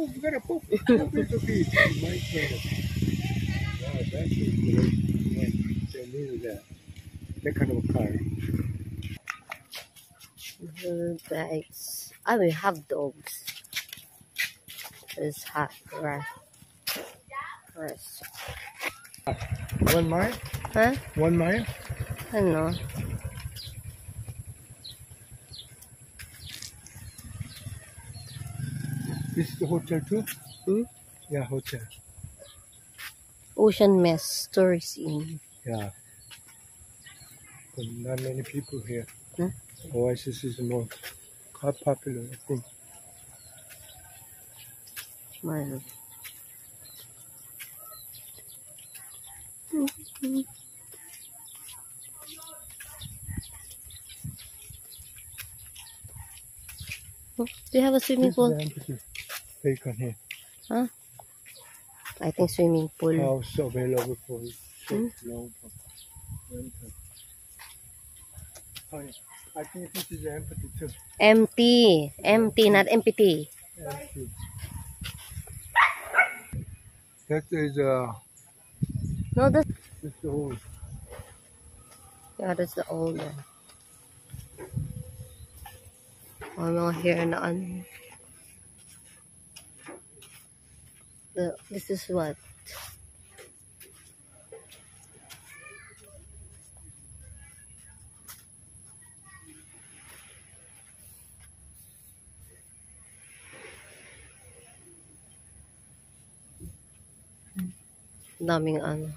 oh, we gotta poop. Poop is the beach. My friend. Wow, that's a great one. They needed that kind of a car. Guys, I will have dogs. It's hot, right? First. 1 mile? Huh? 1 mile? I don't know. This is the hotel too? Hmm? Yeah, hotel. Ocean Mess Tourist Inn. Yeah. But not many people here. Huh? Oasis is more popular, I think. Man. Do you have a swimming pool? Take on here. Huh? I think swimming pool. House available for short, long rental. I think this is empty too. Empty. Empty, not empty. Empty. That is No, that's the old. yeah, that's the old one. Mga hair na ano. This is what? Daming ano.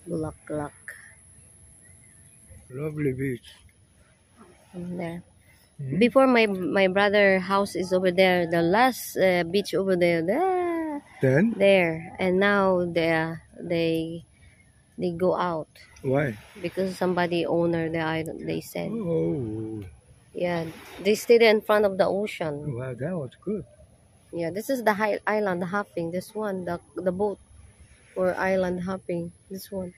Bulaklak. Lovely beach. There. Before my brother house is over there, the last beach over there, Then? there, and now they go out. Why? Because somebody owner the island, they said. Oh. Yeah, they stayed in front of the ocean. Wow, that was good. Yeah, this is the island hopping. This one, the boat for island hopping. This one.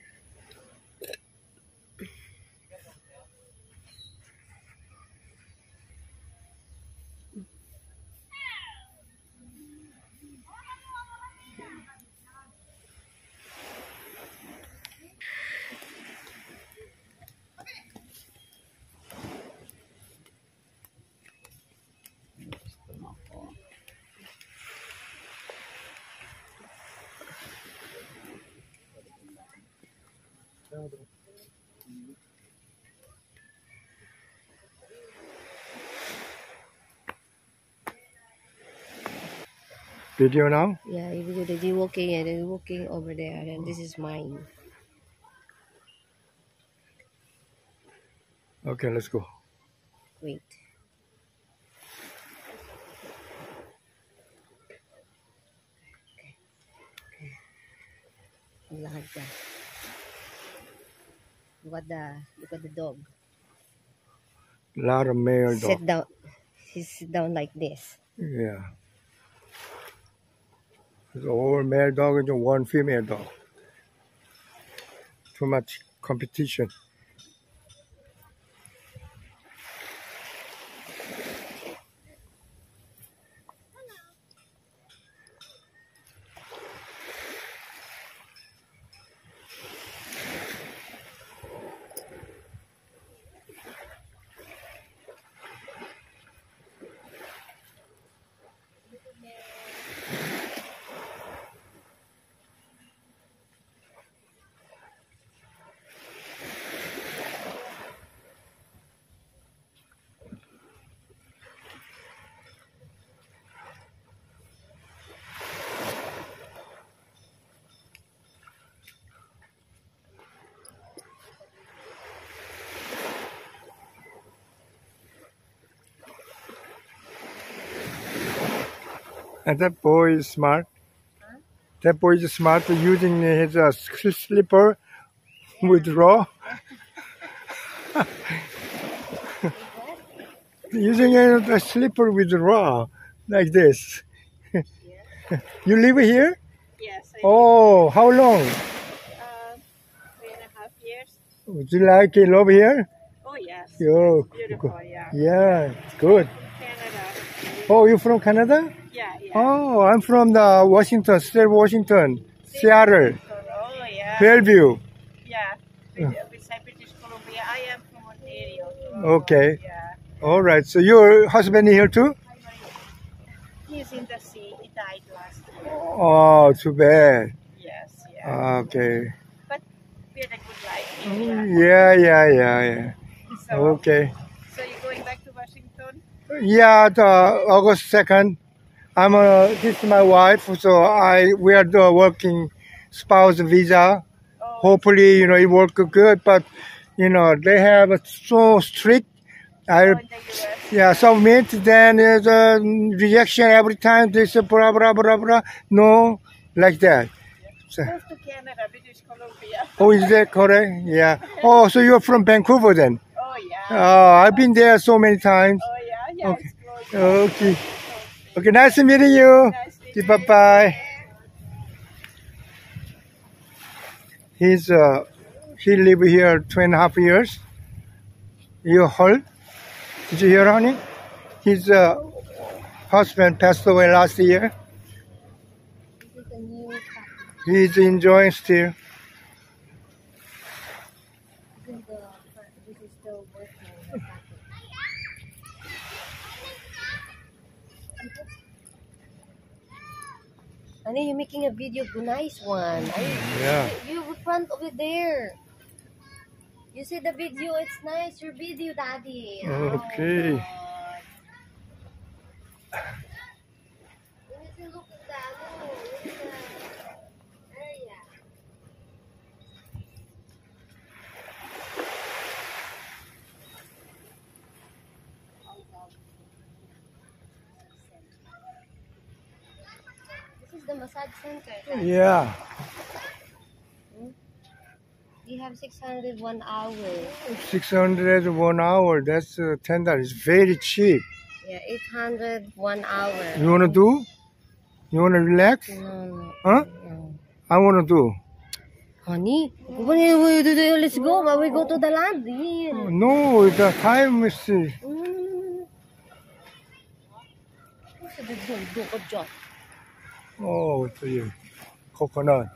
Video now? Yeah, they're walking and they're walking over there, and this is mine. Okay, let's go. Wait. Lahat dyan. Look at the dog. A lot of male dogs. Sit down. He sit down like this. Yeah. There's all male dog and one female dog. Too much competition. And that boy is smart. Huh? That boy is smart using his slipper with raw. Using a slipper with raw, like this. Yeah. You live here? Yes. Oh, how long? 3.5 years. Would you like it over here? Oh yes. Oh, Beautiful. Yeah. yeah, good. Canada. Oh, you from Canada? Yeah, yeah. Oh, I'm from the Washington, state of Washington, Seattle, Oh, yeah. Bellevue. Yeah. Beside British Columbia. I am from Ontario. Okay. Yeah. All right. So your husband is here too? He's in the sea. He died last year. Oh, too bad. Yes, yeah. Okay. But we had a good life. Yeah. So, Okay. so you're going back to Washington? Yeah, the August 2nd. This is my wife, so we are the working spouse visa. Oh, Hopefully, it work good, but, they have a so strict. in the US. Yeah, submit, then there's a rejection every time. They say blah, blah, blah, blah. No, like that. So, Move to Canada, British Columbia. oh, is that correct? Yeah. Oh, so you're from Vancouver then? Oh, yeah. I've been there so many times. Oh, yeah. Yeah, Okay. it's close. Okay. Okay, nice meeting you. Nice to meet Bye-bye. He lived here 2.5 years. You heard? Did you hear, honey? His husband passed away last year. He's enjoying still. Honey, you're making a video, nice one. Yeah. You front over there. You see the video, it's nice. Your video, Daddy. Okay. Oh, God. You need to look at that. Oh, look at that area. This is the massage center. Yeah. We have 601 hours. 600 1 hour. That's $10. It's very cheap. Yeah, 801 hours. You wanna do? You wanna relax? No. Huh? No. I wanna do. Honey, let's go. We go to the land. Yeah. No, the time is. Oh, it's a coconut.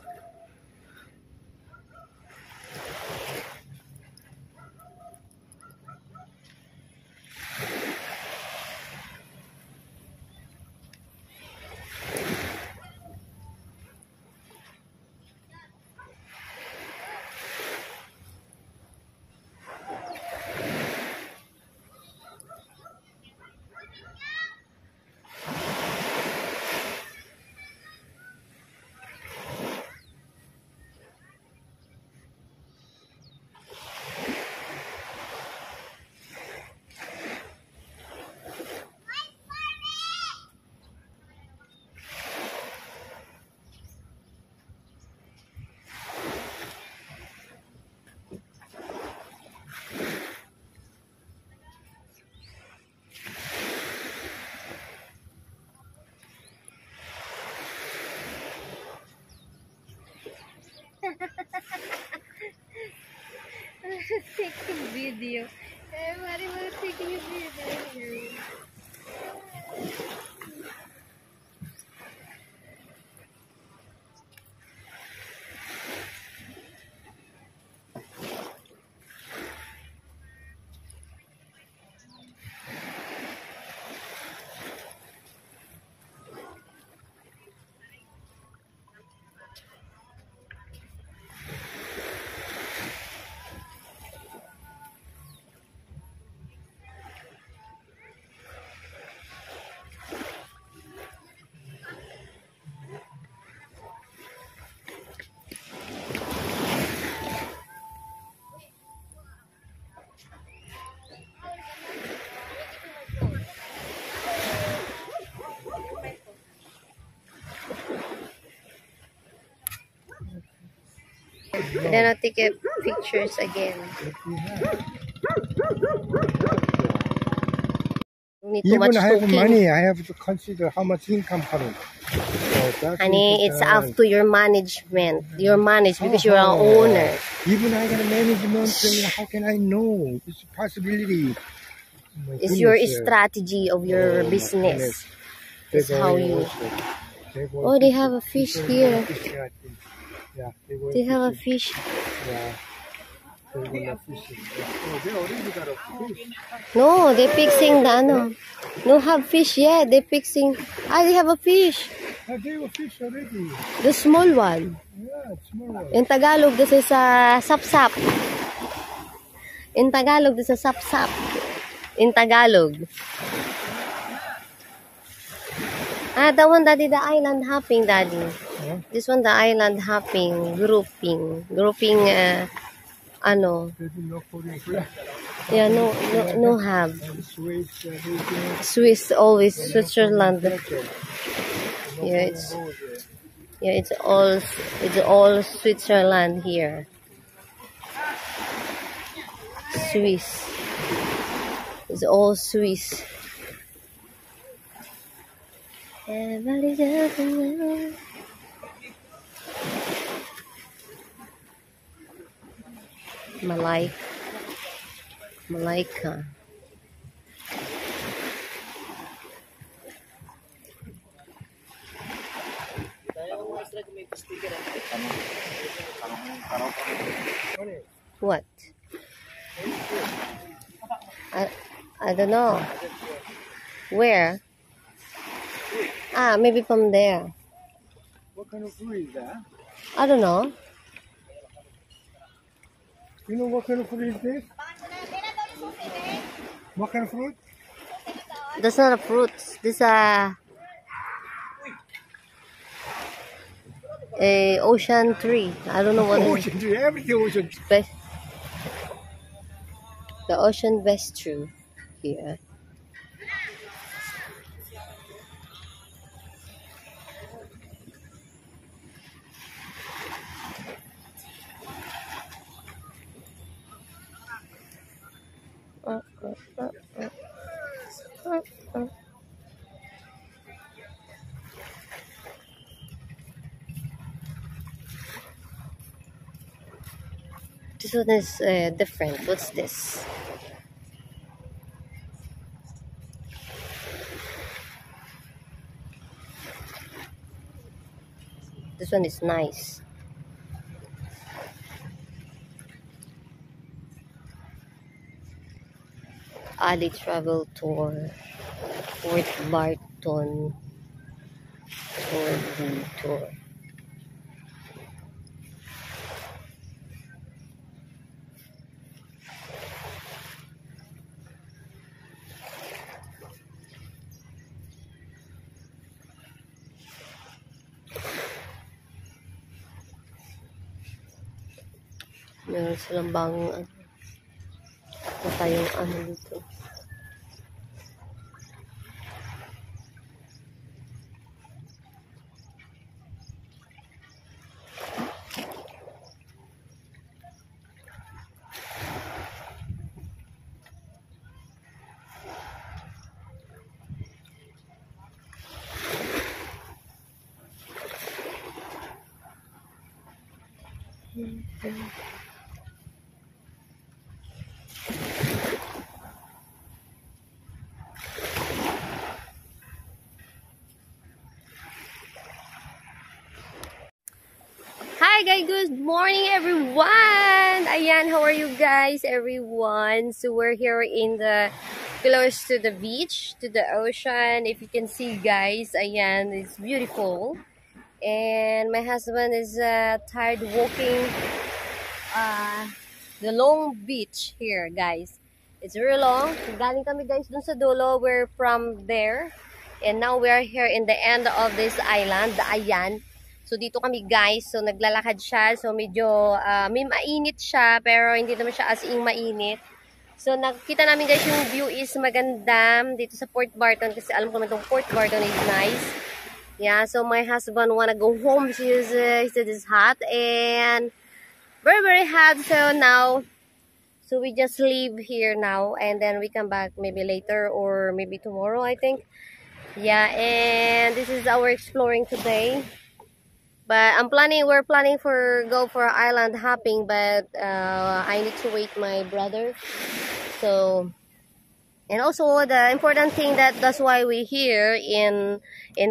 Taking video. Everybody was taking a video. And then I'll take pictures again. Need too Even much I have talking. money, I have to consider how much income coming. So Honey, it's up to your management. Your manage because you're an owner. Even I got a management, how can I know? It's a possibility. It's your strategy of your business. That's how you. Oh, they have a fish here. Yeah, They have a fish. Yeah. They're gonna fish it. Oh, they already got a fish. No, they're fixing the ano. No have fish yet. They're fixing. Ah, they have a fish. Oh, they have a fish already. The small one. Yeah, it's small one. In Tagalog, this is a sapsap. In Tagalog, this is a sapsap. In Tagalog. Ah, that one, Daddy, the island hopping, Daddy. Huh? This one, the island hopping, grouping, ano. They do not put in flat. Yeah, no have. Swiss, everything. Swiss, always Switzerland. Yeah, it's all Switzerland here. Swiss. It's all Swiss. Malaika. What? I don't know. Where? Ah, maybe from there. What kind of fruit is that? I don't know. You know what kind of fruit is this? What kind of fruit? That's not a fruit. This is a ocean tree. I don't know what it is. Ocean tree, everything ocean tree. The ocean vestry here. This one is different. What's this? This one is nice. Ali Travel Tour, Fort Barton Tour. Meron silang bagong tayong ano dito. Hi guys, good morning everyone. Ayan, how are you guys everyone? So we're here in the close to the beach, to the ocean. If you can see guys, ayan, it's beautiful. And my husband is tired walking the long beach here guys. It's very long. Galing kami guys dun sa dulo. We're from there. And now we are here in the end of this island, the Ayan. So dito kami guys, so naglalakad siya, so medyo may mainit siya, pero hindi naman siya as in mainit. So nakita namin guys yung view is maganda dito sa Port Barton, kasi alam ko naman itong Port Barton is nice. Yeah, so my husband wanna go home, he said it's hot and very hot, so now, so we just leave here now and then we come back maybe later or maybe tomorrow I think. Yeah, and this is our exploring today. But we're planning for go for island hopping, but I need to wait my brother. So And also the important thing that's why we're here in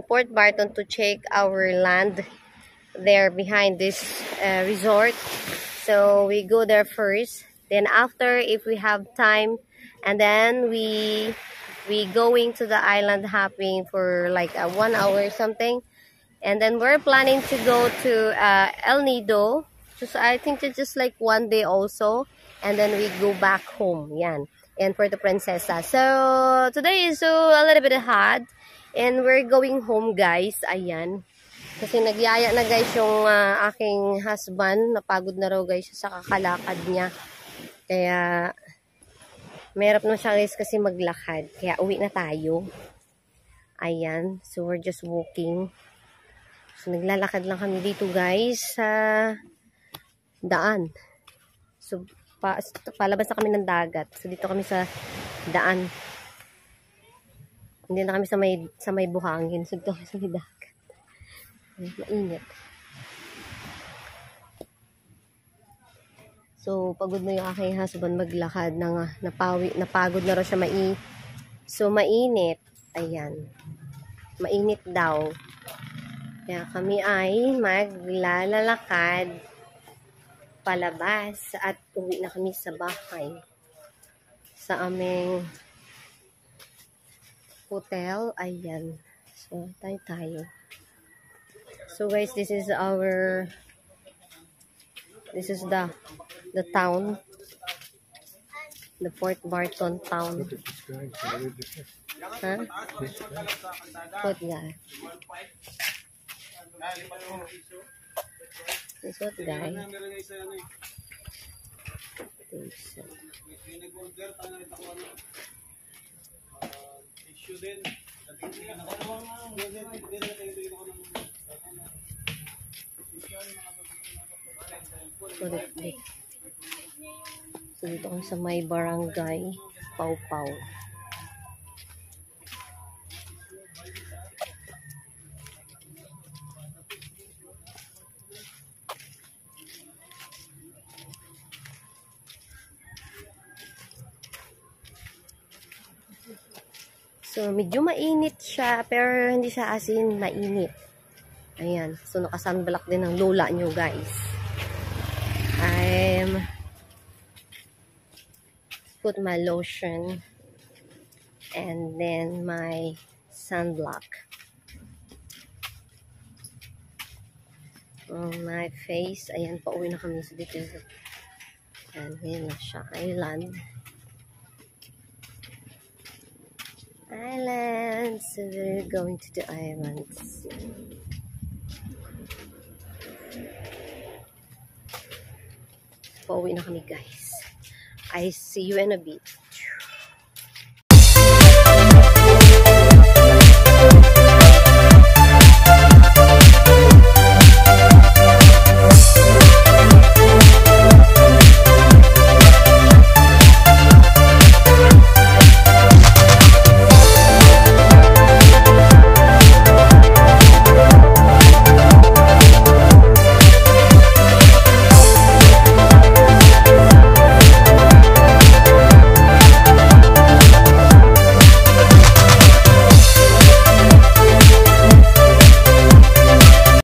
Port Barton to check our land there behind this resort. So we go there first. Then after, if we have time, and then we going to the island hopping for like 1 hour or something. And then we're planning to go to El Nido. I think it's just like 1 day also. And then we go back home. Yan. And for the Princesa. So today is a little bit hot. And we're going home, guys. Ayan. Kasi nagyaya na guys yung aking husband. Napagod na raw guys sa kakalakad niya. Kaya mahirap na siya guys kasi maglakad. Kaya uwi na tayo. Ayan. So we're just walking. So naglalakad lang kami dito guys sa daan. So palabas na kami ng dagat. So dito kami sa daan. Hindi na kami sa may buhangin. So dito kami sa may dagat. Mainit. So, pagod na yung aking husband maglakad. Napagod na raw siya So, mainit. Ayan. Mainit daw. Kaya kami ay maglalakad palabas at uwi na kami sa bahay. Sa aming hotel. Ayan. So, tayo. So guys, this is the town, the Port Barton town. Huh? What guy? This what guy? So dito kami sa may barangay Pau-Pau. So medyo mainit siya pero hindi siya asin mainit. Ayan. So naka-sunblock din ng lola nyo guys. Put my lotion and then my sunblock on my face. Ayan, pauwi na kami sa dito. Ayan na siya, island. So we're going to the islands. Pauwi na kami guys. I see you in a bit.